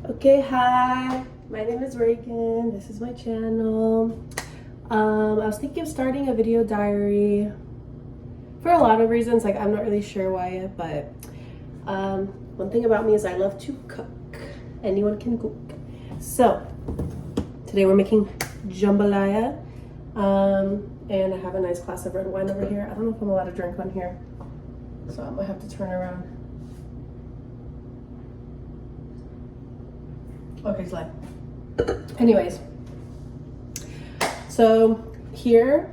Okay, hi, my name is Reagan. This is my channel. I was thinking of starting a video diary for a lot of reasons. Like, I'm not really sure why yet, but one thing about me is I love to cook. Anyone can cook. So today we're making jambalaya, and I have a nice glass of red wine over here. I don't know if I'm allowed to drink on here, so I'm gonna have to turn around. Okay, slide. Anyways, so here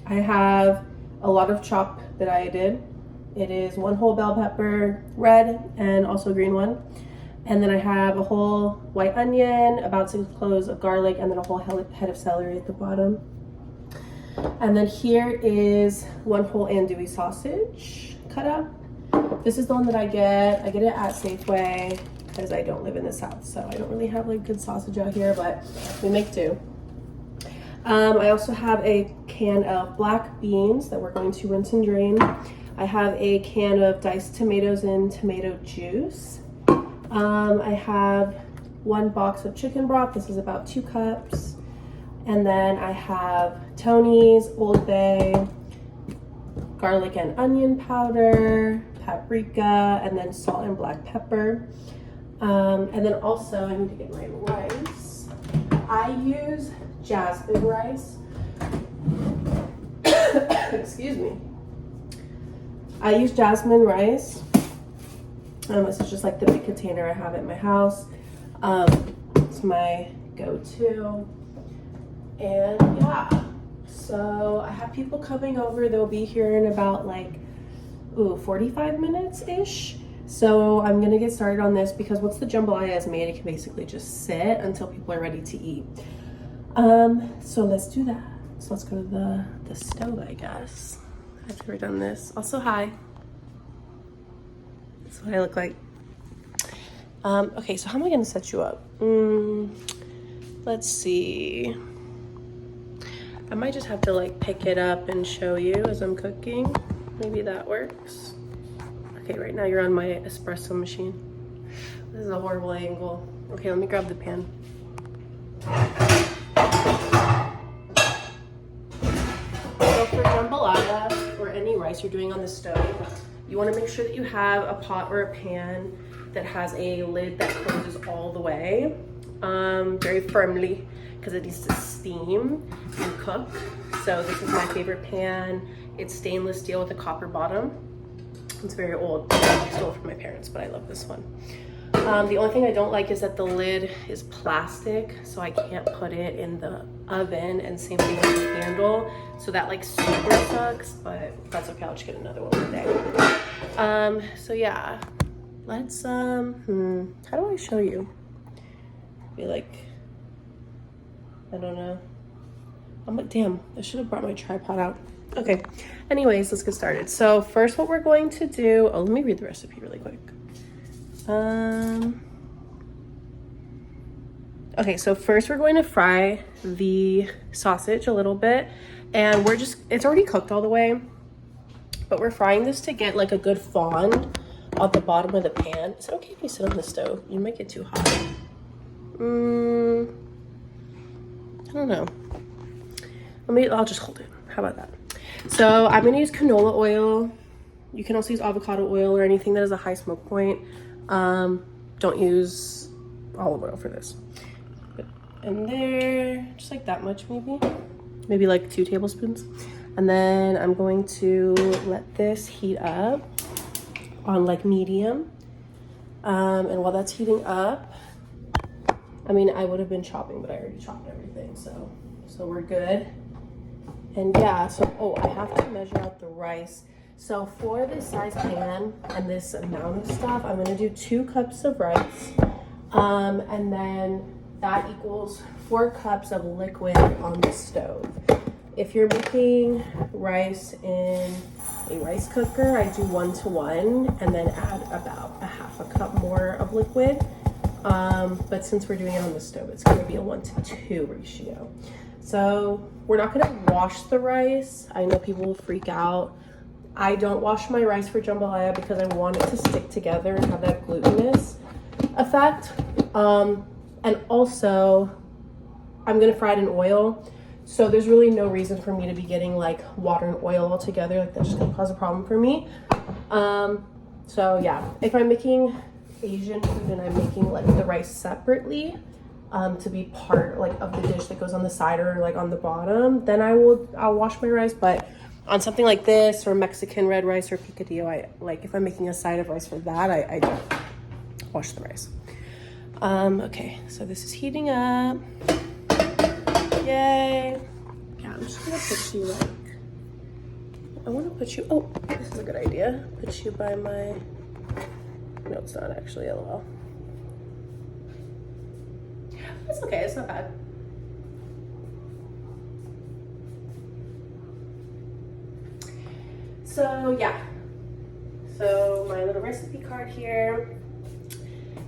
I have a lot of chop that I did. It is one whole bell pepper, red, and also green one. And then I have a whole white onion, about 6 cloves of garlic, and then a whole head of celery at the bottom. And then here is one whole andouille sausage cut up. This is the one that I get. I get it at Safeway, because I don't live in the South, so I don't really have like good sausage out here, but we make do. I also have a can of black beans that we're going to rinse and drain. I have a can of diced tomatoes and tomato juice. I have 1 box of chicken broth. This is about 2 cups. And then I have Tony's, Old Bay, garlic and onion powder, paprika, and then salt and black pepper. And then also I need to get my rice. I use jasmine rice. Excuse me. I use jasmine rice. This is just like the big container I have at my house. It's my go-to. And yeah, so I have people coming over. They'll be here in about like 45 minutes-ish. So I'm gonna get started on this because once the jambalaya is made, it can basically just sit until people are ready to eat. So let's do that. So let's go to the stove, I guess. I've never done this. Also, hi. That's what I look like. Okay, so how am I gonna set you up? Let's see. I might just have to like pick it up and show you as I'm cooking. Maybe that works. Okay, right now you're on my espresso machine. This is a horrible angle. Okay, let me grab the pan. So for jambalaya or any rice you're doing on the stove, you want to make sure that you have a pot or a pan that has a lid that closes all the way, very firmly, because it needs to steam and cook. So this is my favorite pan. It's stainless steel with a copper bottom. It's very old. I stole it from my parents, but I love this one. The only thing I don't like is that the lid is plastic, so I can't put it in the oven, and same thing with the handle. So that like super sucks, but that's okay. I'll just get another one today. So yeah, let's, how do I show you? Be like, I don't know. I'm like, damn, I should have brought my tripod out. Okay, anyways, let's get started. So first what we're going to do, let me read the recipe really quick. Okay, so first we're going to fry the sausage a little bit, and it's already cooked all the way, but we're frying this to get like a good fond on the bottom of the pan. Is it okay if you sit on the stove? You might get too hot. I don't know. I'll just hold it. How about that? So I'm gonna use canola oil. You can also use avocado oil or anything that has a high smoke point. Don't use olive oil for this. And there, just like that much maybe like 2 tablespoons. And then I'm going to let this heat up on like medium. And while that's heating up, I mean, I would have been chopping, but I already chopped everything, so we're good. And yeah, so, I have to measure out the rice. So for this size pan and this amount of stuff, I'm gonna do 2 cups of rice. And then that equals 4 cups of liquid on the stove. If you're making rice in a rice cooker, I do 1-to-1 and then add about a half a cup more of liquid. But since we're doing it on the stove, it's gonna be a 1-to-2 ratio. So we're not gonna wash the rice. I know people will freak out. I don't wash my rice for jambalaya because I want it to stick together and have that glutinous effect. And also, I'm gonna fry it in oil. So there's really no reason for me to be getting like water and oil all together. Like that's just gonna cause a problem for me. So yeah, if I'm making Asian food and I'm making like the rice separately, to be part like of the dish that goes on the side or like on the bottom, then I'll wash my rice. But on something like this or Mexican red rice or picadillo, I like if I'm making a side of rice for that, I don't wash the rice. Okay, so this is heating up. Yay. Yeah, I'm just gonna put you like, I wanna put you, oh, this is a good idea. Put you by my, no, it's not actually, LOL. It's okay, it's not bad. So yeah, so my little recipe card here.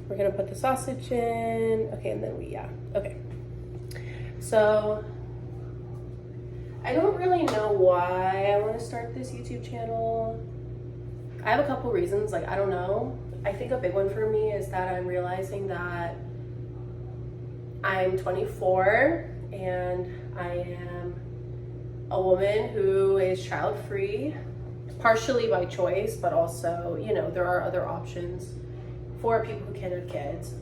We're gonna put the sausage in. Okay, and then okay. So I don't really know why I want to start this YouTube channel. I have a couple reasons, like I don't know. I think a big one for me is that I'm realizing that I'm 24 and I am a woman who is child-free, partially by choice, but also, you know, there are other options for people who can't have kids.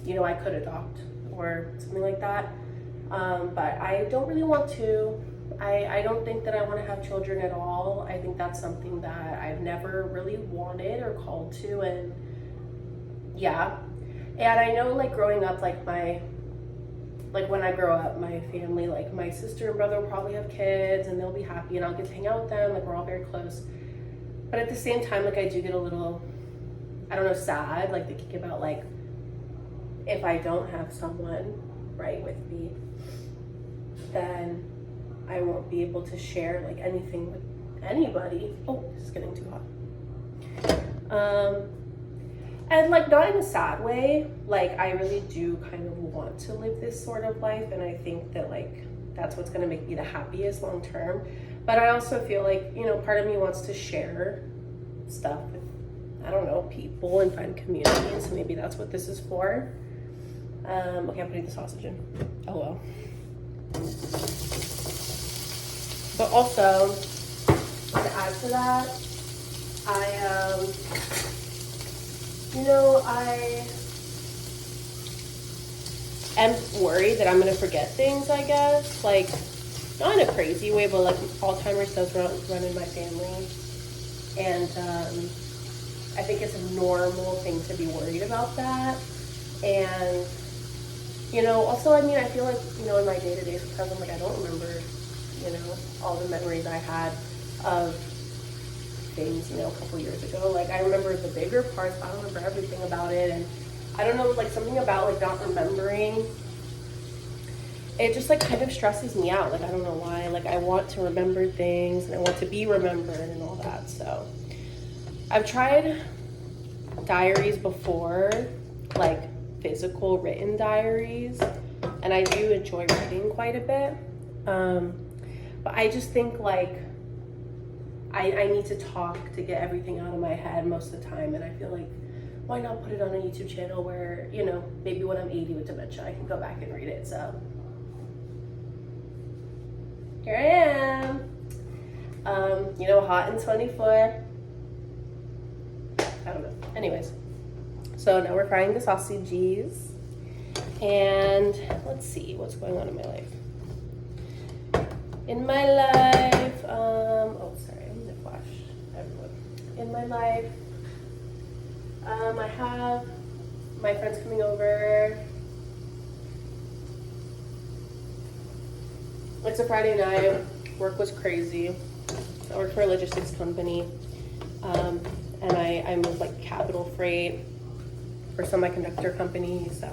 You know, I could adopt or something like that. But I don't really want to. I don't think that I want to have children at all. I think that's something that I've never really wanted or called to, and yeah. And I know like growing up, like when I grow up, my family, like my sister and brother will probably have kids and they'll be happy and I'll get to hang out with them, like we're all very close. But at the same time, like I do get a little, I don't know, sad, like thinking about like, if I don't have someone right with me, then I won't be able to share like anything with anybody. Oh, this is getting too hot. And like not in a sad way, like I really do kind of want to live this sort of life, and I think that like that's what's gonna make me the happiest long term. But I also feel like, you know, part of me wants to share stuff with, I don't know, people and find community, so maybe that's what this is for. Okay, I'm putting the sausage in. Oh well. But also, to add to that, I am worried that I'm gonna forget things, I guess. Like, not in a crazy way, but like Alzheimer's does run in my family. And I think it's a normal thing to be worried about that. And, you know, also, I mean, I feel like, you know, in my day-to-day, sometimes I'm like, I don't remember, you know, all the memories I had of things, you know, a couple years ago. Like, I remember the bigger parts, but I don't remember everything about it. And I don't know, like, something about, like, not remembering, it just, like, kind of stresses me out. Like, I don't know why. Like, I want to remember things, and I want to be remembered and all that. So, I've tried diaries before, like, physical written diaries, and I do enjoy writing quite a bit. But I just think, like, I need to talk to get everything out of my head most of the time, and I feel like, why not put it on a YouTube channel where, you know, maybe when I'm 80 with dementia, I can go back and read it. So here I am, you know, hot and 24. I don't know. Anyways, so now we're frying the sausages, and let's see what's going on in my life. In my life, oh, sorry, I'm gonna flash everyone. In my life, I have my friends coming over. It's a Friday night. Work was crazy. I work for a logistics company, and I move like capital freight for semiconductor companies. So,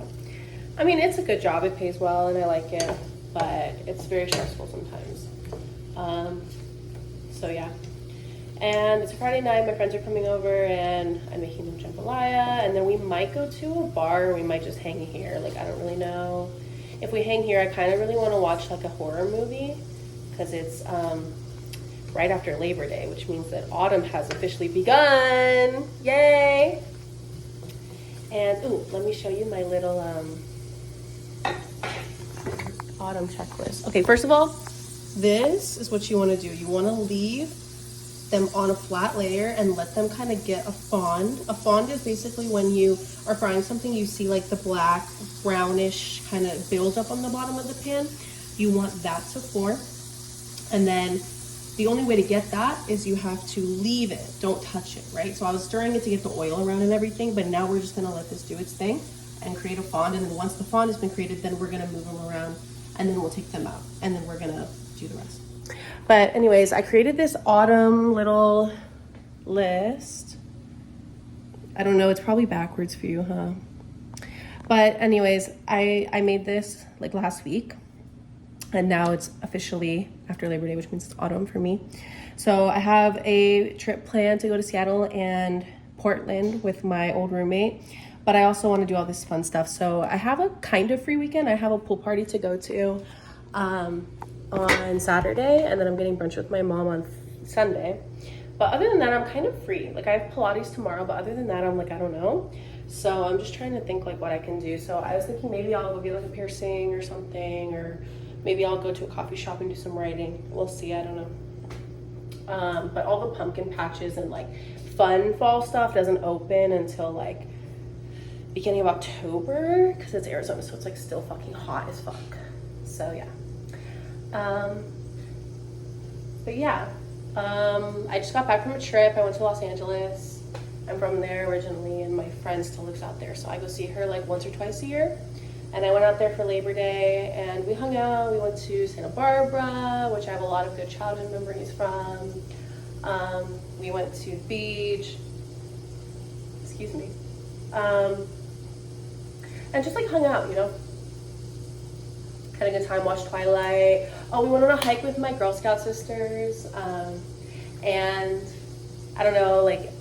I mean, it's a good job. It pays well, and I like it, but it's very stressful sometimes. So yeah. And it's a Friday night, my friends are coming over, and I'm making them jambalaya, and then we might go to a bar, or we might just hang here. Like, I don't really know. If we hang here, I kind of really want to watch like a horror movie, because it's right after Labor Day, which means that autumn has officially begun. Yay! And, ooh, let me show you my little autumn checklist. Okay, first of all, this is what you want to do. You want to leave them on a flat layer and let them kind of get a fond. A fond is basically when you are frying something, you see like the black, brownish kind of build up on the bottom of the pan. You want that to form. And then the only way to get that is you have to leave it. Don't touch it, right? So I was stirring it to get the oil around and everything, but now we're just gonna let this do its thing and create a fond. And then once the fond has been created, then we're gonna move them around and then we'll take them out and then we're gonna do the rest. But anyways, I created this autumn little list. I don't know, it's probably backwards for you, huh? But anyways, I made this like last week. And now it's officially after Labor Day, which means it's autumn for me. So I have a trip planned to go to Seattle and Portland with my old roommate, but I also want to do all this fun stuff. So I have a kind of free weekend. I have a pool party to go to on Saturday, and then I'm getting brunch with my mom on Sunday. But other than that, I'm kind of free. Like I have Pilates tomorrow, but other than that, I'm like, I don't know. So I'm just trying to think like what I can do. So I was thinking maybe I'll go get like a piercing or something, or maybe I'll go to a coffee shop and do some writing. We'll see, I don't know. But all the pumpkin patches and like fun fall stuff doesn't open until like beginning of October because it's Arizona, so it's like still fucking hot as fuck. So yeah. But yeah, I just got back from a trip. I went to Los Angeles. I'm from there originally, and my friend still lives out there, so I go see her like once or twice a year. And I went out there for Labor Day and we hung out. We went to Santa Barbara, which I have a lot of good childhood memories from. We went to the beach, excuse me. And just like hung out, you know. Had a good time, watched Twilight. Oh, we went on a hike with my Girl Scout sisters. And I don't know, like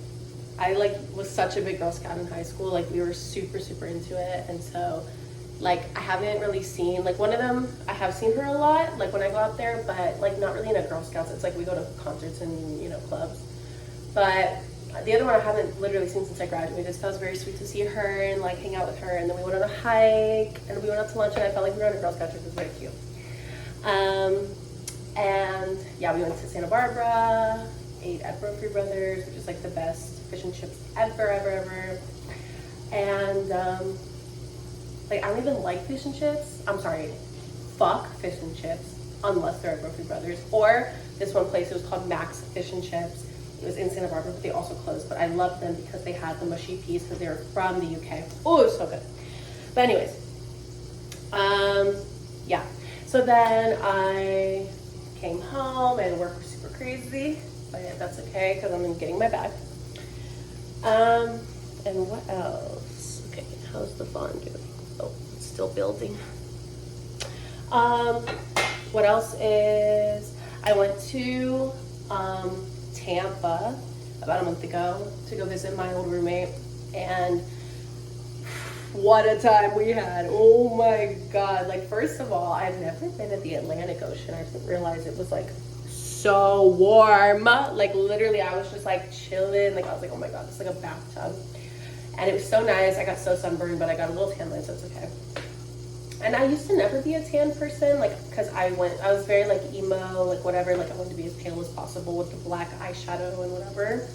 I like was such a big Girl Scout in high school. Like we were super, super into it. And so like I haven't really seen, like one of them, I have seen her a lot, like when I go out there, but like not really in a Girl Scouts. It's like we go to concerts and, you know, clubs. But the other one I haven't literally seen since I graduated, so that was very sweet to see her and like hang out with her. And then we went on a hike and we went out to lunch and I felt like we were on a Girl Scout trip. It was very cute. And yeah, we went to Santa Barbara, ate at Brophy Brothers, which is like the best fish and chips ever. And like, I don't even like fish and chips. I'm sorry, fuck fish and chips, unless they're at Brophy Brothers. Or this one place, it was called Max Fish and Chips. It was in Santa Barbara, but they also closed. But I loved them because they had the mushy peas because they were from the UK. Oh, it was so good. But anyways, yeah. So then I came home and work was super crazy, but that's okay because I'm getting my bag. And what else? Okay, how's the fondue? Oh, it's still building. What else is, I went to Tampa about a month ago to go visit my old roommate, and what a time we had. Oh my God. Like, first of all, I've never been at the Atlantic Ocean. I didn't realize it was like so warm. Like literally I was just like chilling. Like I was like, oh my God, this is like a bathtub. And it was so nice. I got so sunburned, but I got a little tan line, so it's okay. And I used to never be a tan person, like, because I was very like emo, like whatever, like I wanted to be as pale as possible with the black eyeshadow and whatever.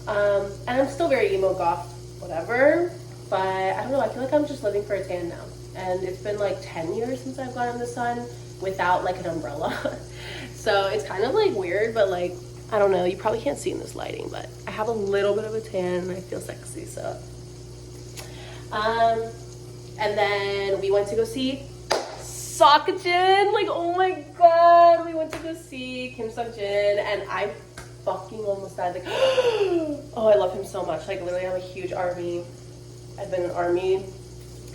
And I'm still very emo goth, whatever. But I don't know, I feel like I'm just living for a tan now. And it's been like 10 years since I've gone in the sun without like an umbrella. So it's kind of like weird, but like, I don't know, you probably can't see in this lighting, but I have a little bit of a tan and I feel sexy, so. And then we went to go see Seokjin. Like, oh my God, we went to go see Kim Seokjin and I fucking almost died. Like, oh, I love him so much. Like, literally, I'm a huge ARMY. I've been in ARMY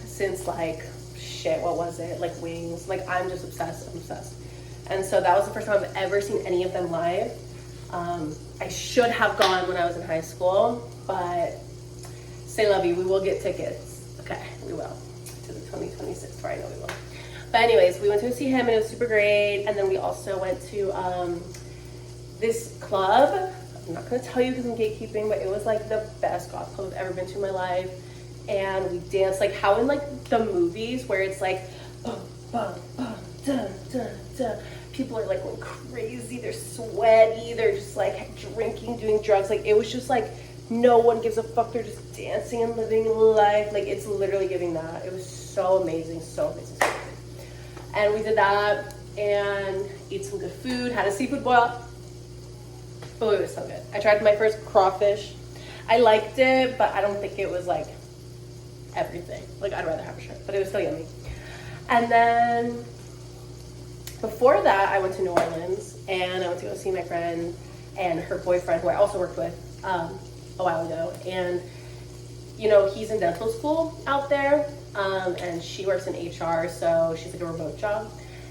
since like, shit, what was it? Like Wings. Like, I'm just obsessed. I'm obsessed. And so that was the first time I've ever seen any of them live. I should have gone when I was in high school, but say love you, we will get tickets. Okay, we will. To the 2026 tour, I know we will. But anyways, we went to see him and it was super great. And then we also went to this club. I'm not gonna tell you because I'm gatekeeping, but it was like the best goth club I've ever been to in my life. and we danced like how in like the movies where it's like bum, bum, bum, dun, dun, dun. People are like going crazy, they're sweaty, they're just like drinking, doing drugs. Like it was just like no one gives a fuck, they're just dancing and living life. Like it's literally giving that. It was so amazing, so amazing, so amazing. And we did that and ate some good food, had a seafood boil. Oh, it was so good. I tried my first crawfish. I liked it, but I don't think it was like everything. Like I'd rather have a shrimp, but it was still yummy. And then before that, I went to New Orleans and I went to go see my friend and her boyfriend, who I also worked with a while ago. And you know, he's in dental school out there, and she works in HR, so she's like a remote job.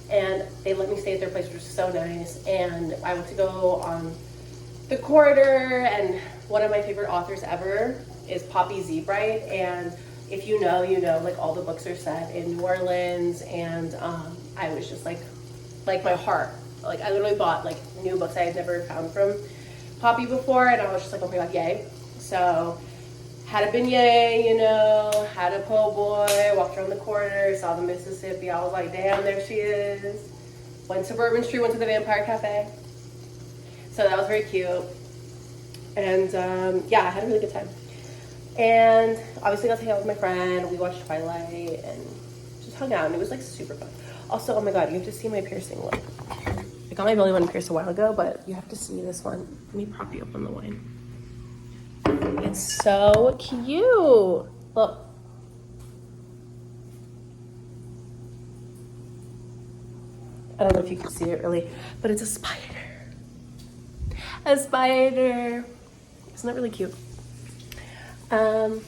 And they let me stay at their place, which was so nice. And I went to go on the corridor, and one of my favorite authors ever is Poppy Zebright. And if you know, you know, like all the books are set in New Orleans. And I was just like my heart, like I literally bought like new books I had never found from Poppy before, and I was just like, oh my god, yay. So had a beignet, you know, had a po' boy, walked around the corner, saw the Mississippi. I was like, damn, there she is. Went to Bourbon Street, went to the Vampire Cafe. So that was very cute. And yeah, I had a really good time. And obviously got to hang out with my friend. We watched Twilight and just hung out, and it was like super fun. Also, oh my god, you have to see my piercing look. I got my belly button pierced a while ago, but you have to see this one. Let me prop you up on the wine. It's so cute. Look. I don't know if you can see it really, but it's a spider. A spider. Isn't that really cute? But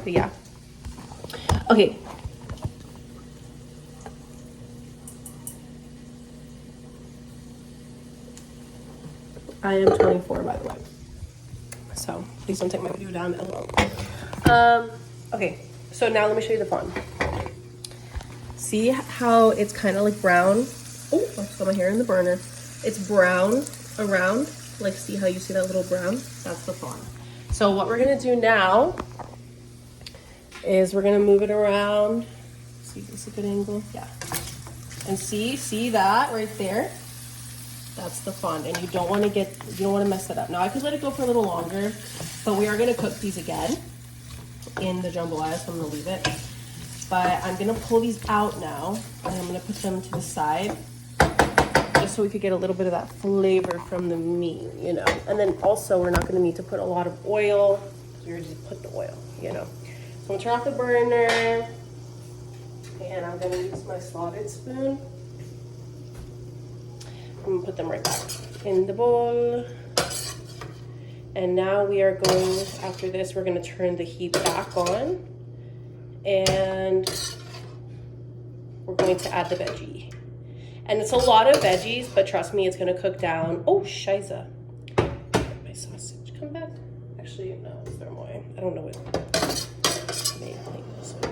yeah. Okay. I am 24, by the way. So please don't take my video down. Okay, so now let me show you the fawn. See how it's kind of like brown? Oh, I just got my hair in the burner. It's brown around. Like, see how you see that little brown? That's the fawn. So what we're gonna do now is we're gonna move it around. See, is this a good angle? Yeah. And see that right there? That's the fawn, and you don't want to mess it up. Now I could let it go for a little longer, but we are gonna cook these again in the jambalaya, so I'm gonna leave it. But I'm gonna pull these out now, and I'm gonna put them to the side, just so we could get a little bit of that flavor from the meat, you know. And then also we're not gonna need to put a lot of oil, because we already just put the oil, you know. So I'm gonna turn off the burner, and I'm gonna use my slotted spoon. I'm gonna put them right back in the bowl. And now we are going, after this, we're gonna turn the heat back on. And we're going to add the veggie. And it's a lot of veggies, but trust me, it's gonna cook down. Oh, shiza. Let my sausage come back. Actually, no, let's throw them away. I don't know what made this with.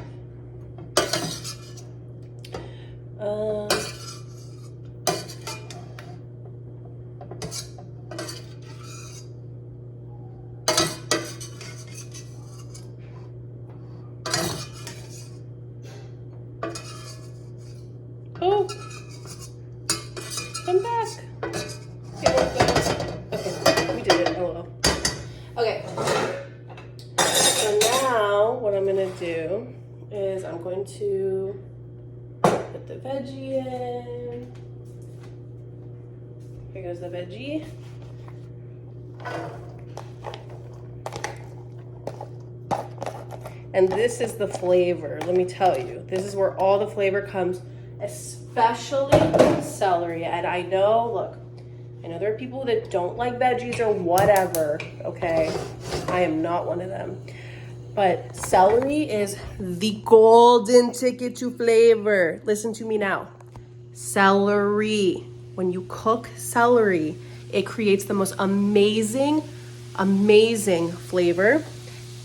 Oh, come back. Okay, we did it. LOL. Okay. So now what I'm gonna do is I'm going to put the veggie in. Here goes the veggie. And this is the flavor, let me tell you. This is where all the flavor comes, especially celery. And I know, look, I know there are people that don't like veggies or whatever, okay? I am not one of them. But celery is the golden ticket to flavor. Listen to me now. Celery. When you cook celery, it creates the most amazing, amazing flavor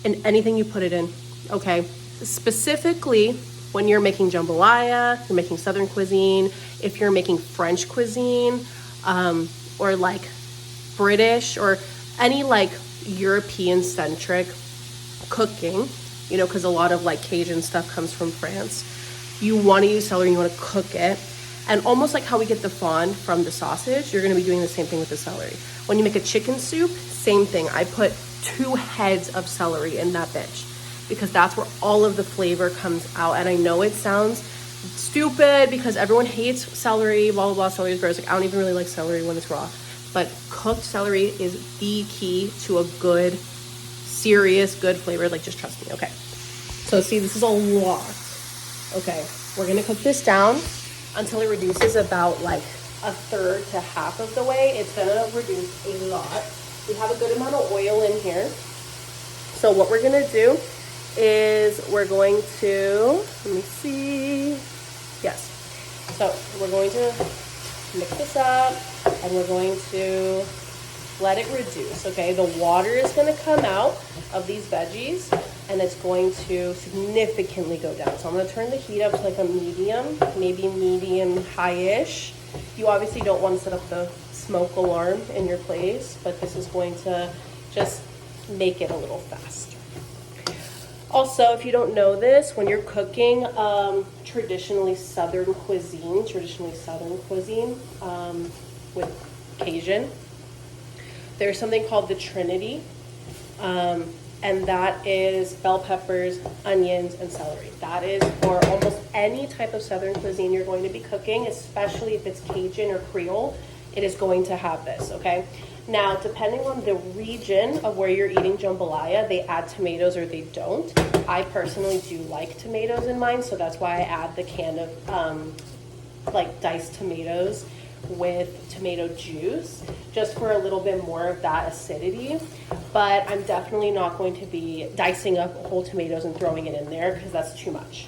in anything you put it in, okay? Specifically, when you're making jambalaya, you're making Southern cuisine, if you're making French cuisine, or like British or any like European-centric cooking, you know, because a lot of like Cajun stuff comes from France. You want to use celery, you want to cook it. And almost like how we get the fond from the sausage, you're going to be doing the same thing with the celery. When you make a chicken soup, same thing. I put 2 heads of celery in that bitch because that's where all of the flavor comes out. And I know it sounds stupid because everyone hates celery, blah, blah, blah, celery is gross. Like, I don't even really like celery when it's raw. But cooked celery is the key to a good, serious, good flavor. Like, just trust me, okay? So, see, this is a lot. Okay, we're gonna cook this down until it reduces about like 1/3 to half of the way. It's gonna reduce a lot. We have a good amount of oil in here. So what we're gonna do is we're going to, let me see. Yes. So we're going to mix this up and we're going to let it reduce, okay? The water is gonna come out of these veggies and it's going to significantly go down. So I'm gonna turn the heat up to like a medium, maybe medium high-ish. You obviously don't want to set up the smoke alarm in your place, but this is going to just make it a little faster. Also, if you don't know this, when you're cooking traditionally Southern cuisine with Cajun, there's something called the Trinity. And that is bell peppers, onions, and celery. That is for almost any type of Southern cuisine you're going to be cooking, especially if it's Cajun or Creole, it is going to have this, okay? Now, depending on the region of where you're eating jambalaya, they add tomatoes or they don't. I personally do like tomatoes in mine, so that's why I add the can of like diced tomatoes with tomato juice, just for a little bit more of that acidity. But I'm definitely not going to be dicing up whole tomatoes and throwing it in there because that's too much.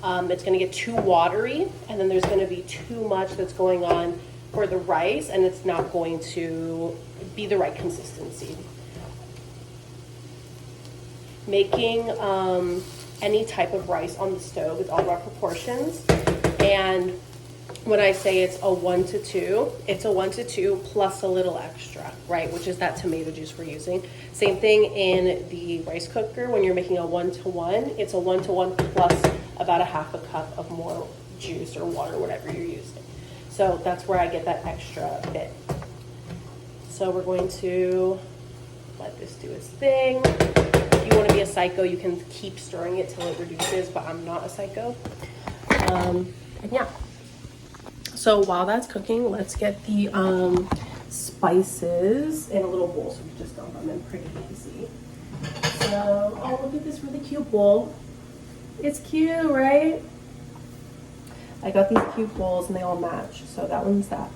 It's going to get too watery, and then there's going to be too much that's going on for the rice, and it's not going to be the right consistency. Making any type of rice on the stove is all about proportions, and when I say it's a 1 to 2, it's a 1 to 2 plus a little extra, right? Which is that tomato juice we're using. Same thing in the rice cooker. When you're making a 1 to 1, it's a 1 to 1 plus about a half a cup of more juice or water, whatever you're using. So that's where I get that extra bit. So we're going to let this do its thing. If you want to be a psycho, you can keep stirring it till it reduces, but I'm not a psycho. And yeah. So while that's cooking, let's get the spices in a little bowl. So we just dump them in pretty easy. So, oh, look at this really cute bowl. It's cute, right? I got these cute bowls and they all match. So that one's that.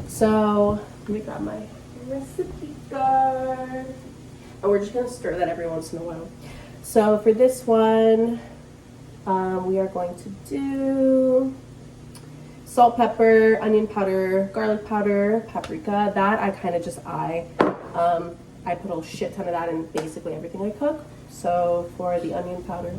So let me grab my recipe card. And we're just gonna stir that every once in a while. So for this one, we are going to do salt, pepper, onion powder, garlic powder, paprika. That I kind of just I put a shit ton of that in basically everything I cook. So for the onion powder,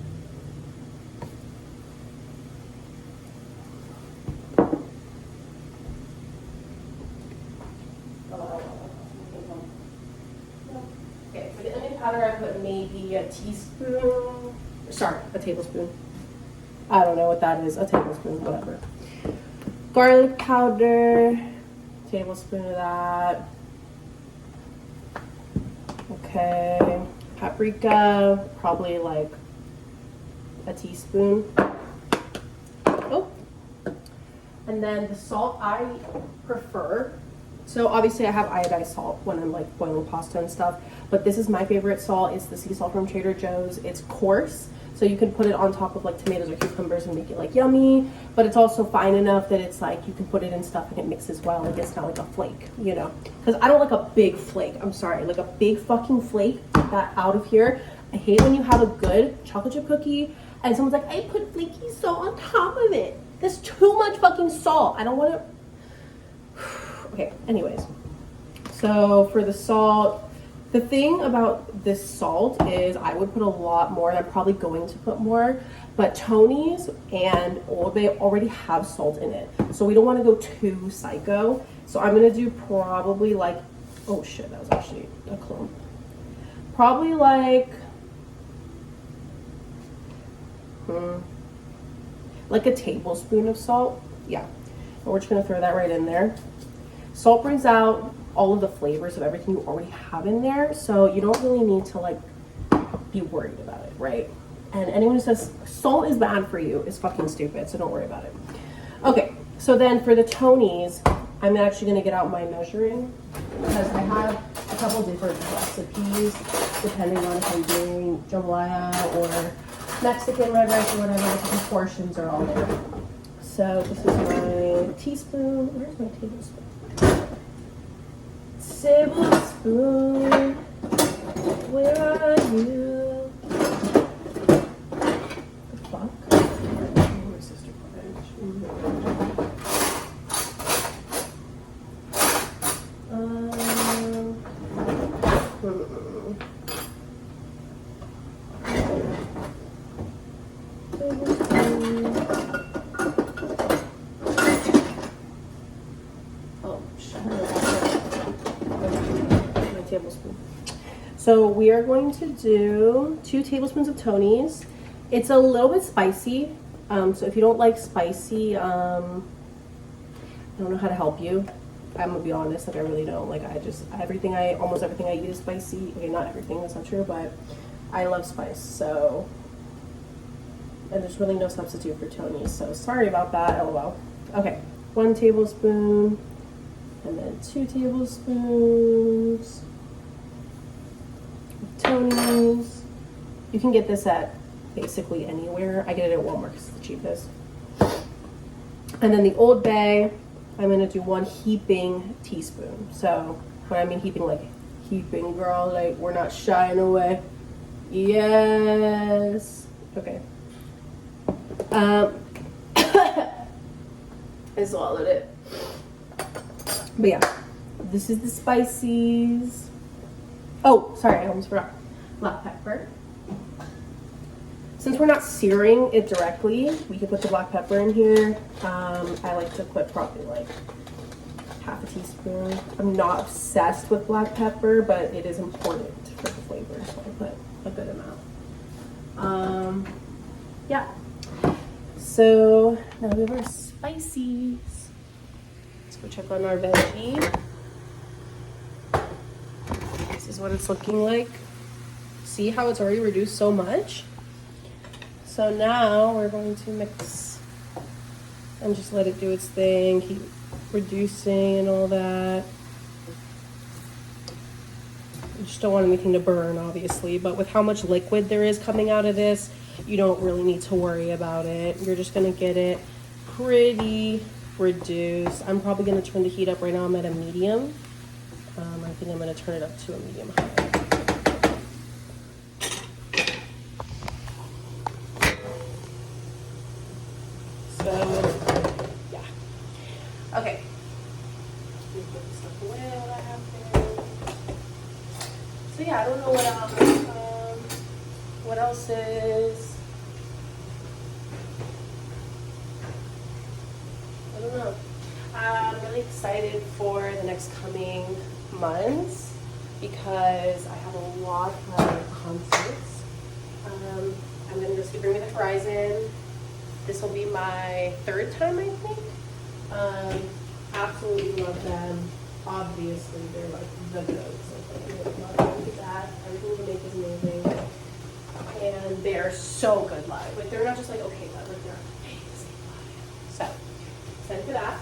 okay, for the onion powder I put maybe a tablespoon. I don't know what that is, a tablespoon, whatever. Garlic powder, tablespoon of that. Okay, paprika, probably like a teaspoon. Oh, and then the salt I prefer. So obviously I have iodized salt when I'm like boiling pasta and stuff, but this is my favorite salt. It's the sea salt from Trader Joe's. It's coarse, so you can put it on top of like tomatoes or cucumbers and make it like yummy, but it's also fine enough that it's like you can put it in stuff and it mixes well. Like it's not like a flake, you know? Because I don't like a big flake. I'm sorry, like a big fucking flake, get that out of here. I hate when you have a good chocolate chip cookie and someone's like, I put flaky salt on top of it. That's too much fucking salt. I don't want to. Okay, anyways. So for the salt, the thing about this salt is I would put a lot more, and I'm probably going to put more, but Tony's and Old Bay already have salt in it. So we don't want to go too psycho. So I'm going to do probably like, oh shit, that was actually a clone. Probably like like a tablespoon of salt. Yeah, and we're just gonna throw that right in there. Salt brings out all of the flavors of everything you already have in there, so you don't really need to like be worried about it, right? And anyone who says salt is bad for you is fucking stupid, so don't worry about it. Okay, so then for the Tonys, I'm actually gonna get out my measuring because I have a couple different recipes depending on if I'm doing jambalaya or Mexican red rice or whatever. The proportions are all there. So this is my teaspoon. Where's my tablespoon? Tablespoon, where are you? The fuck? My sister tablespoon. So we are going to do 2 tablespoons of Tony's. It's a little bit spicy, so if you don't like spicy, I don't know how to help you. I'm gonna be honest, like I really don't. Like almost everything I eat is spicy. Okay, not everything, that's not true, but I love spice. So, and there's really no substitute for Tony's. So sorry about that. LOL. Okay, 1 tablespoon, and then 2 tablespoons. Tony's. You can get this at basically anywhere. I get it at Walmart because it's the cheapest. And then the Old Bay, I'm gonna do 1 heaping teaspoon. So when I mean heaping, like heaping, girl, like we're not shying away. Yes. Okay. I swallowed it. But yeah, this is the spices. Oh, sorry, I almost forgot. Black pepper. Since we're not searing it directly, we can put the black pepper in here. I like to put probably like half a teaspoon. I'm not obsessed with black pepper, but it is important for the flavor, so I put a good amount. Yeah. So now we have our spices. Let's go check on our veggie. This is what it's looking like. See how it's already reduced so much? So now we're going to mix and just let it do its thing, keep reducing and all that. You just don't want anything to burn, obviously, but with how much liquid there is coming out of this, you don't really need to worry about it. You're just gonna get it pretty reduced. I'm probably gonna turn the heat up. Right now I'm at a medium. I think I'm gonna turn it up to a medium high. So, yeah. Okay. Let me put this stuff away while I have there. So yeah, I don't know what else. What else is? I don't know. I'm really excited for the next coming months because I have a lot of concerts. I'm going to go see Bring Me the Horizon. This will be my 3rd time, I think. Absolutely love them. Obviously, they're like the goats. Like, love them to that. Everything they make is amazing. And they're so good live. Like, they're not just like okay live, like they're amazing live. So, excited for that.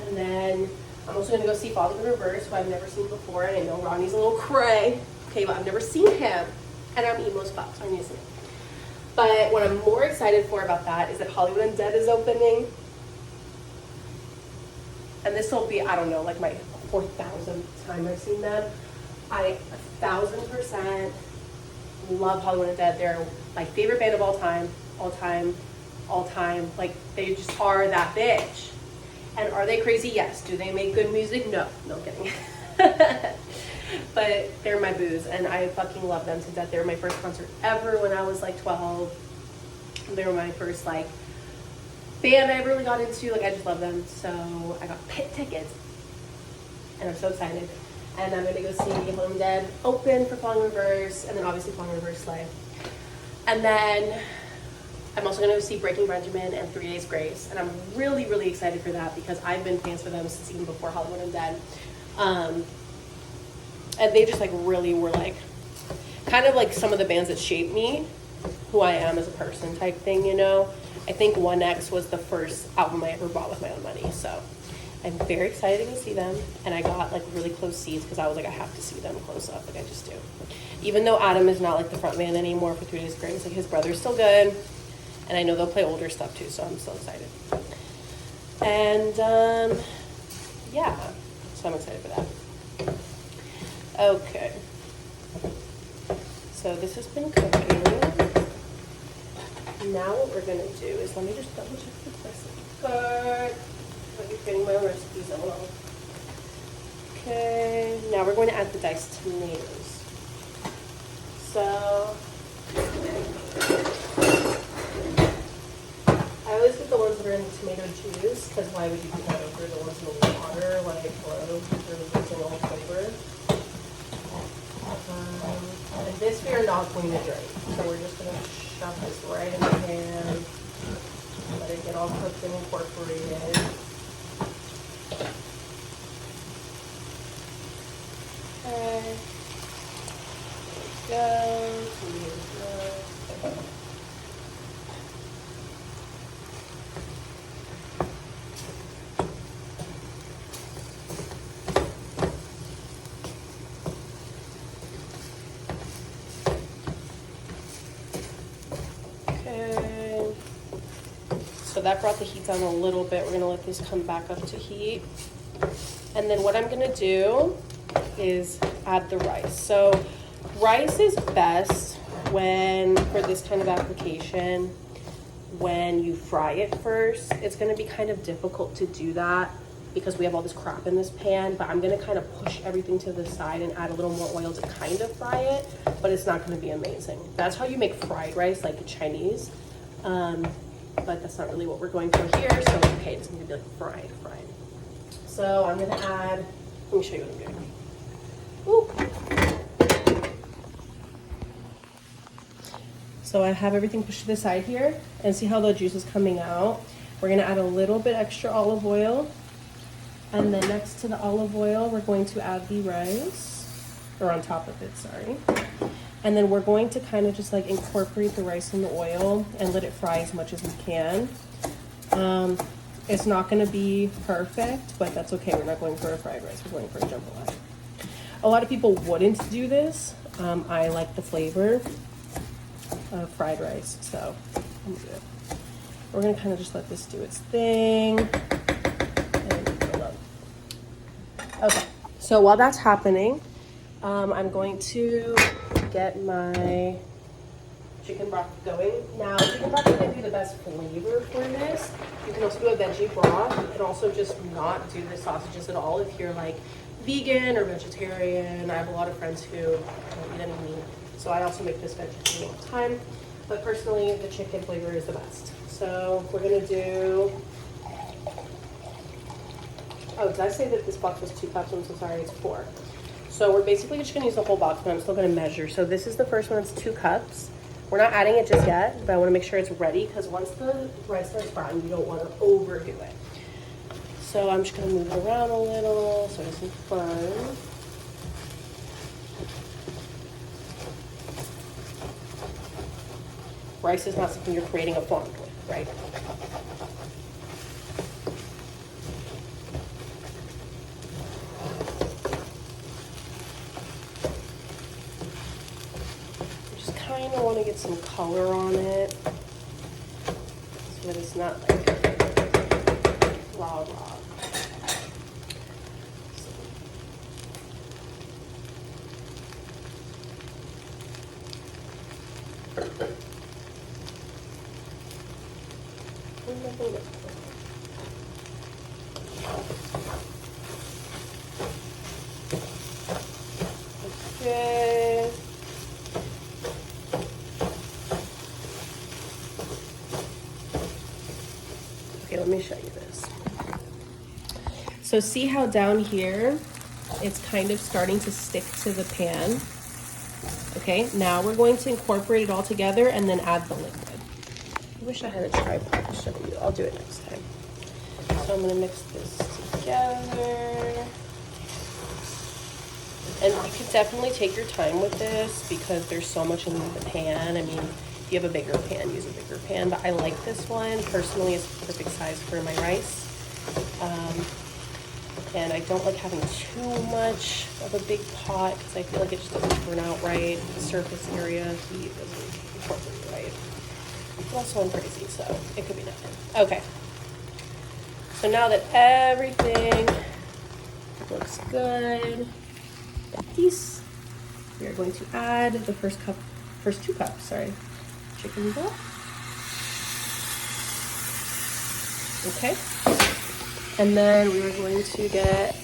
And then I'm also going to go see Father in Reverse, who I've never seen before. And I know Ronnie's a little cray. Okay, but I've never seen him. And I'm emo as fuck, so I'm using it. But what I'm more excited for about that is that Hollywood Undead is opening. And this will be, I don't know, like my 4,000th time I've seen them. I 1,000% love Hollywood Undead. They're my favorite band of all time. Like, they just are that bitch. And are they crazy? Yes. Do they make good music? No. No kidding. But they're my booze, and I fucking love them to death. They were my first concert ever when I was like 12. They were my first like band I ever really got into. Like, I just love them. So I got pit tickets, and I'm so excited. And I'm gonna go see Home Dead open for Falling Reverse, and then obviously Falling Reverse live. And then I'm also going to see Breaking Benjamin and 3 Days Grace, and I'm really, really excited for that because I've been fans for them since even before Hollywood Undead. And they just like really were like kind of like some of the bands that shaped me, who I am as a person type thing, you know. I think 1X was the first album I ever bought with my own money, so I'm very excited to see them. And I got like really close seats because I was like, I have to see them close up, like I just do. Even though Adam is not like the front man anymore for 3 Days Grace, like his brother's still good, and I know they'll play older stuff too, so I'm so excited. And yeah, so I'm excited for that. Okay, so this has been cooking. Now what we're gonna do is, let me just double check the recipe card. I'll be creating my own recipes, I don't know. Okay, now we're going to add the diced tomatoes. So, I always get the ones that are in the tomato juice, because why would you do that over the ones in the water, like, hello, you're losing all flavor. And this we are not going to drain, so we're just going to shove this right in the pan, let it get all cooked and incorporated. Okay, there we go. Okay, so that brought the heat down a little bit. We're gonna let this come back up to heat. And then what I'm gonna do is add the rice. So rice is best when, for this kind of application, when you fry it first. It's gonna be kind of difficult to do that because we have all this crap in this pan, but I'm gonna kind of push everything to the side and add a little more oil to kind of fry it, but it's not gonna be amazing. That's how you make fried rice, like Chinese, but that's not really what we're going for here, so it's okay, it's gonna be like fried. So I'm gonna add, let me show you what I'm doing. Ooh. So I have everything pushed to the side here, and see how the juice is coming out. We're gonna add a little bit extra olive oil, and then next to the olive oil, we're going to add the rice, or on top of it, sorry. And then we're going to kind of just like incorporate the rice in the oil and let it fry as much as we can. It's not gonna be perfect, but that's okay. We're not going for a fried rice, we're going for a jambalaya. A lot of people wouldn't do this. I like the flavor of fried rice, so I'm good. We're gonna kind of just let this do its thing. Okay, so while that's happening, I'm going to get my chicken broth going. Now, chicken broth is going to be the best flavor for this. You can also do a veggie broth. You can also just not do the sausages at all if you're like vegan or vegetarian. I have a lot of friends who don't eat any meat, so I also make this vegetarian all the time. But personally, the chicken flavor is the best. So we're going to do... Oh, did I say that this box was 2 cups? I'm so sorry, it's 4. So we're basically just gonna use the whole box, but I'm still gonna measure. So this is the first one, it's 2 cups. We're not adding it just yet, but I wanna make sure it's ready because once the rice starts frying, you don't wanna overdo it. So I'm just gonna move it around a little so it doesn't burn. Rice is not something you're creating a fond with, right? Kind of want to get some color on it so that it's not like raw. Okay. Okay, let me show you this. So see how down here, it's kind of starting to stick to the pan. Okay, now we're going to incorporate it all together and then add the liquid. I wish I had a tripod to show you. I'll do it next time. So I'm gonna mix this together. And you can definitely take your time with this because there's so much in the pan. I mean, if you have a bigger pan, use a bigger pan. But I like this one. Personally, it's the perfect size for my rice. And I don't like having too much of a big pot because I feel like it just doesn't turn out right. The surface area heat doesn't incorporate right. But also I'm crazy, so it could be nothing. Okay. So now that everything looks good, like this, we are going to add the first 2 cups, chicken broth. Okay. And then we are going to get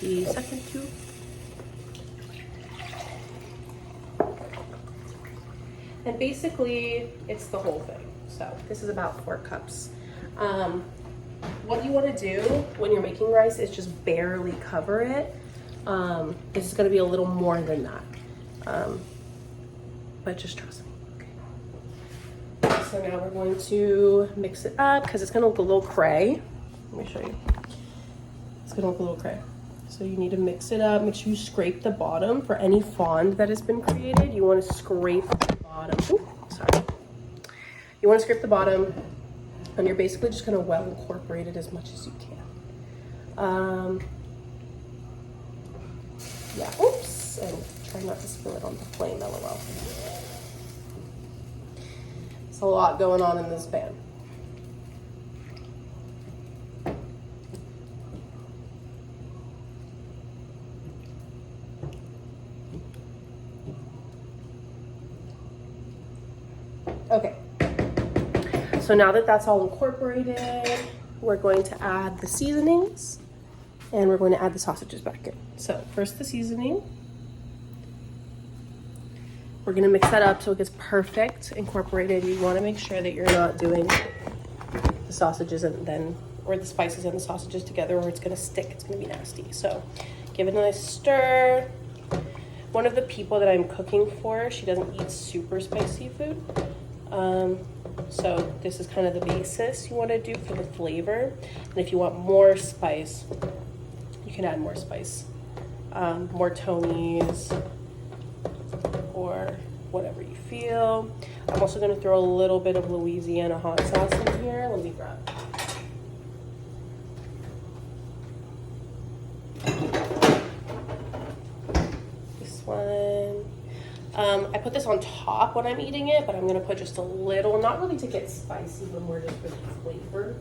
the second 2. And basically, it's the whole thing. So this is about 4 cups. What you want to do when you're making rice is just barely cover it. It's going to be a little more than that. But just trust me. Okay. So now we're going to mix it up because it's going to look a little cray. Let me show you. It's gonna look a little cray. So you need to mix it up. Make sure you scrape the bottom for any fond that has been created. You want to scrape the bottom. Ooh, sorry. You want to scrape the bottom, and you're basically just gonna well incorporate it as much as you can. Yeah. Oops. And try not to spill it on the flame. LOL. There's a lot going on in this pan. Okay, so now that that's all incorporated, we're going to add the seasonings and we're going to add the sausages back in. So first the seasoning. We're gonna mix that up so it gets perfect incorporated. You wanna make sure that you're not doing the sausages or the spices and the sausages together or it's gonna stick, it's gonna be nasty. So give it a nice stir. One of the people that I'm cooking for, she doesn't eat super spicy food. So this is kind of the basis you want to do for the flavor. And if you want more spice, you can add more spice, more Tonys or whatever you feel. I'm also going to throw a little bit of Louisiana hot sauce in here. Let me grab this one. I put this on top when I'm eating it, but I'm gonna put just a little, not really to get spicy, but more just for the flavor.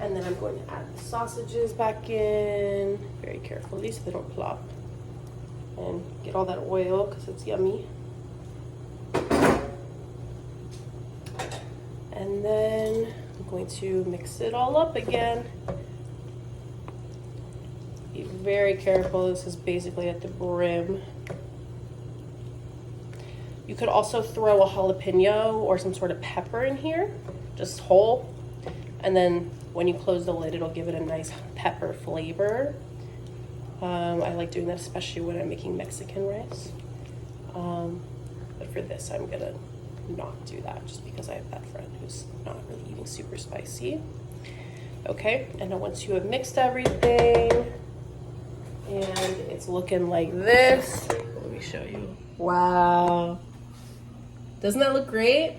And then I'm going to add the sausages back in, very carefully so they don't plop. And get all that oil, because it's yummy. And then I'm going to mix it all up again. Be very careful, this is basically at the brim. You could also throw a jalapeno or some sort of pepper in here, just whole. And then when you close the lid, it'll give it a nice pepper flavor. I like doing that, especially when I'm making Mexican rice. But for this, I'm gonna not do that just because I have that friend who's not really eating super spicy. Okay, and now once you have mixed everything, and it's looking like this. Let me show you. Wow. Doesn't that look great?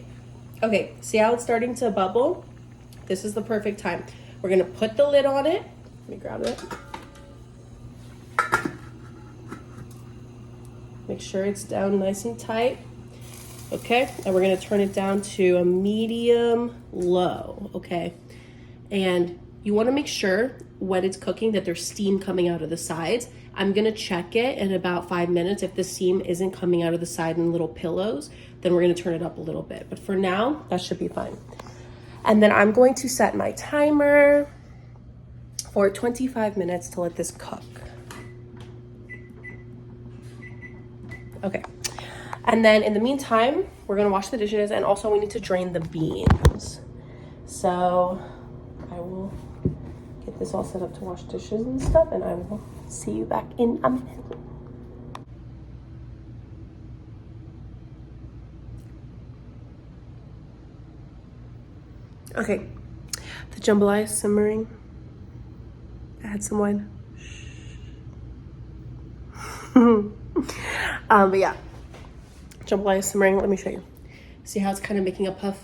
Okay, see how it's starting to bubble? This is the perfect time. We're gonna put the lid on it. Let me grab it. Make sure it's down nice and tight. Okay, and we're gonna turn it down to a medium low, okay? And you wanna make sure when it's cooking that there's steam coming out of the sides. I'm gonna check it in about 5 minutes. If the steam isn't coming out of the side in little pillows, then we're gonna turn it up a little bit. But for now, that should be fine. And then I'm going to set my timer for 25 minutes to let this cook. Okay. And then in the meantime, we're gonna wash the dishes, and also we need to drain the beans. So I will get this all set up to wash dishes and stuff, and I will see you back in a minute. Okay, the jambalaya is simmering. Add some wine. But yeah, jambalaya is simmering. Let me show you. See how it's kind of making a puff?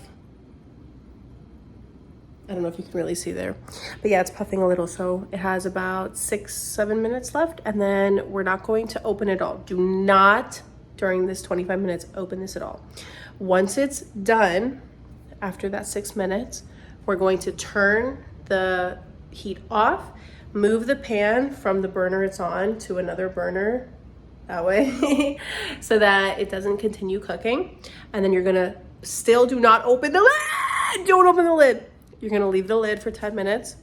I don't know if you can really see there, but yeah, it's puffing a little. So it has about 6-7 minutes left, and then we're not going to open it all. Do not, during this 25 minutes, open this at all. Once it's done, after that 6 minutes, we're going to turn the heat off, move the pan from the burner it's on to another burner, that way, so that it doesn't continue cooking. And then you're gonna still do not open the lid. Don't open the lid. You're gonna leave the lid for 10 minutes.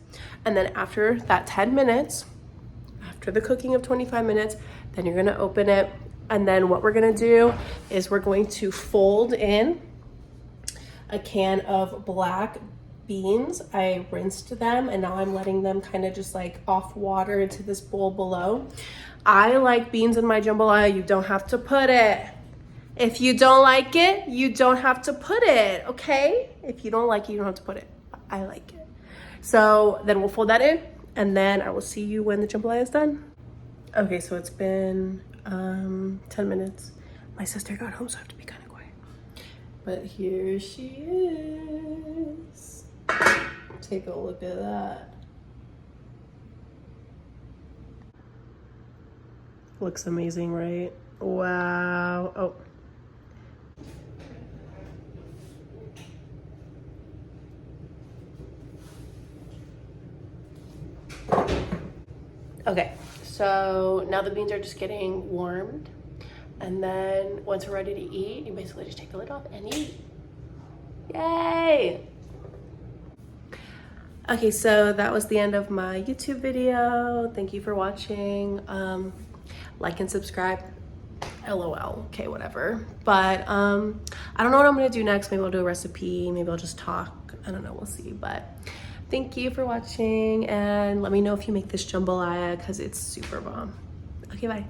And then after that 10 minutes, after the cooking of 25 minutes, then you're gonna open it. And then what we're gonna do is we're going to fold in a can of black beans. I rinsed them and now I'm letting them kind of just like off water into this bowl below. I like beans in my jambalaya. You don't have to put it. If you don't like it, you don't have to put it, okay? If you don't like it, you don't have to put it. I like it. So then we'll fold that in, and then I will see you when the jambalaya is done. Okay, so it's been 10 minutes. My sister got home, so I have to be kind of quiet. But here she is. Take a look at that. Looks amazing, right? Wow. Oh. Okay, so now the beans are just getting warmed. And then once we're ready to eat, you basically just take the lid off and eat. Yay! Okay, so that was the end of my YouTube video. Thank you for watching. Like and subscribe. LOL, okay, whatever. But I don't know what I'm gonna do next. Maybe I'll do a recipe, maybe I'll just talk. I don't know, we'll see. But thank you for watching, and let me know if you make this jambalaya because it's super bomb. Okay, bye.